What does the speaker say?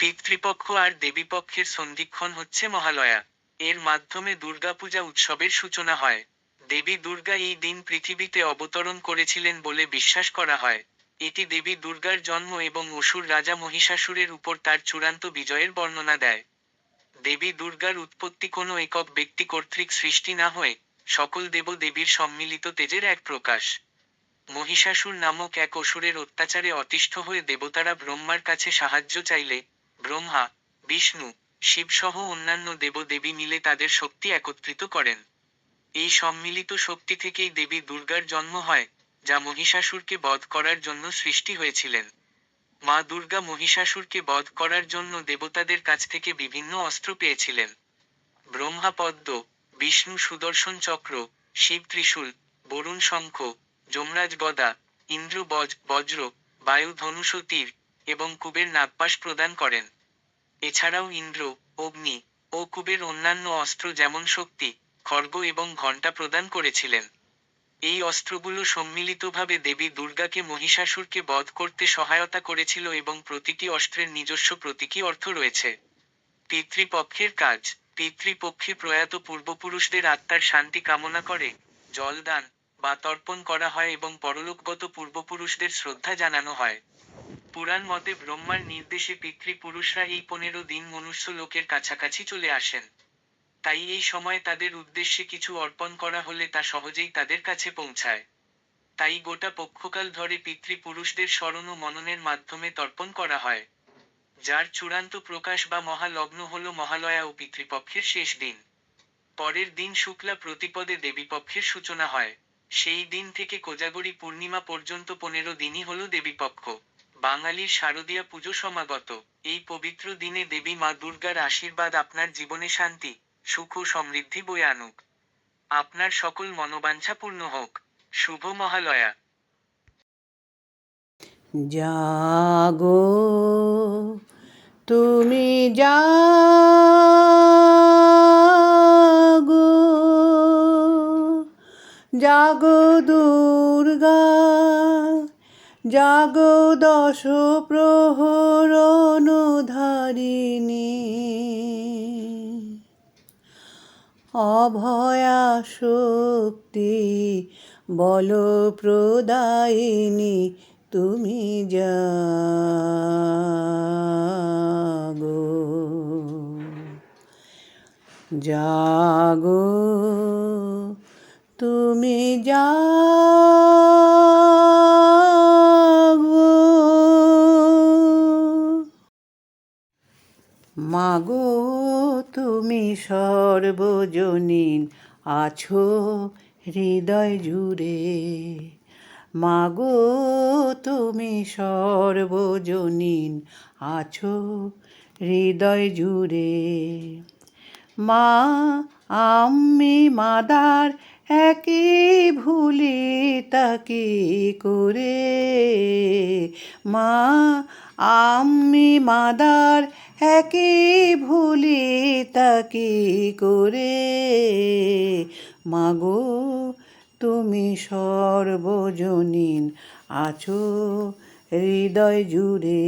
পিতৃপক্ষ আর দেবীপক্ষের সন্ধিক্ষণ হচ্ছে মহালয়া। এর মাধ্যমে দুর্গাপূজা উৎসবের সূচনা হয়। দেবী দুর্গা এই দিন পৃথিবীতে অবতরণ করেছিলেন বলে বিশ্বাস করা হয়। এটি দেবী দুর্গার জন্ম এবং অসুর রাজা মহিষাসুরের উপর তার চূড়ান্ত বিজয়ের বর্ণনা দেয়। দেবী দুর্গার উৎপত্তি কোনো একক ব্যক্তি কর্তৃক সৃষ্টি না হয়ে সকল দেবদেবীর সম্মিলিত তেজের এক প্রকাশ। মহিষাসুর নামক এক অসুরের অত্যাচারে অতিষ্ঠ হয়ে দেবতারা ব্রহ্মার কাছে সাহায্য চাইলে ব্রহ্মা, বিষ্ণু, শিবসহ অন্যান্য দেবদেবী মিলে তাদের শক্তি একত্রিত করেন। এই সম্মিলিত শক্তি থেকেই দেবী দুর্গার জন্ম হয়, যা মহিষাসুরকে বধ করার জন্য সৃষ্টি হয়েছিলেন। মা দুর্গা মহিষাসুরকে বধ করার জন্য দেবতাদের কাছ থেকে বিভিন্ন অস্ত্র পেয়েছিলেন। ব্রহ্মা পদ্ম, বিষ্ণু সুদর্শন চক্র, শিব ত্রিশূল, বরুণ শঙ্খ, যমরাজ গদা, ইন্দ্র বজ্র, বায়ু ধনুষ ও তীর, এবং কুবের নাগপাশ প্রদান করেন। এছাড়াও ইন্দ্র, অগ্নি ও কুবের অন্যান্য অস্ত্র যেমন শক্তি, খড়গ এবং ঘণ্টা প্রদান করেছিলেন। এই অস্ত্রগুলো সম্মিলিতভাবে দেবী দুর্গাকে মহিষাসুরকে বধ করতে সহায়তা করেছিল এবং প্রতিটি অস্ত্রের নিজস্ব প্রতীকী অর্থ রয়েছে। পিতৃপক্ষের কাজ। পিতৃপক্ষে প্রয়াত পূর্বপুরুষদের আত্মার শান্তি কামনা করে জলদান বা তর্পণ করা হয় এবং পরলোকগত পূর্বপুরুষদের শ্রদ্ধা জানানো হয়। পুরাণ মতে ব্রহ্মার নির্দেশে পিতৃপুরুষরা এই 15 দিন মনুষ্য লোকের কাছাকাছি চলে আসেন। তাই এই সময় তাদের উদ্দেশ্যে কিছু অর্পণ করা হলে তা সহজেই তাদের কাছে পৌঁছায়। তাই গোটা পক্ষকাল ধরে পিতৃপুরুষদের স্মরণ ও মননের মাধ্যমে তর্পণ করা হয়, যার চূড়ান্ত প্রকাশ বা মহালগ্ন হল মহালয়া ও পিতৃপক্ষের শেষ দিন। পরের দিন শুক্লা প্রতিপদে দেবীপক্ষের সূচনা হয়। সেই দিন থেকে কোজাগরী পূর্ণিমা পর্যন্ত 15 দিনই হল দেবীপক্ষ। বাঙালির শারদীয়া পুজো সমাগত। এই পবিত্র দিনে দেবী মা দুর্গার আশীর্বাদ আপনার জীবনে শান্তি, সুখ ও সমৃদ্ধি বয়ে আনুক। আপনার সকল মনোবাঞ্ছা পূর্ণ হোক। শুভ মহালয়া। জাগো তুমি জাগো, জাগো দুর্গা, জাগো দশ প্রহরণ ধারিণী, অভয়া শক্তি বল প্রদায়িনী তুমি জাগো, জাগো তুমি জাগো। মাগো তুমি সর্বজনীন আছো হৃদয় জুড়ে, মাগো তুমি সর্বজনীন আছো হৃদয় জুড়ে। মা আমি মাদার একই ভুলি তাকি করে, মা আমি মাদার একই ভুলি তাকি করে, মাগো তুমি সর্বজনীন আছো হৃদয় জুড়ে।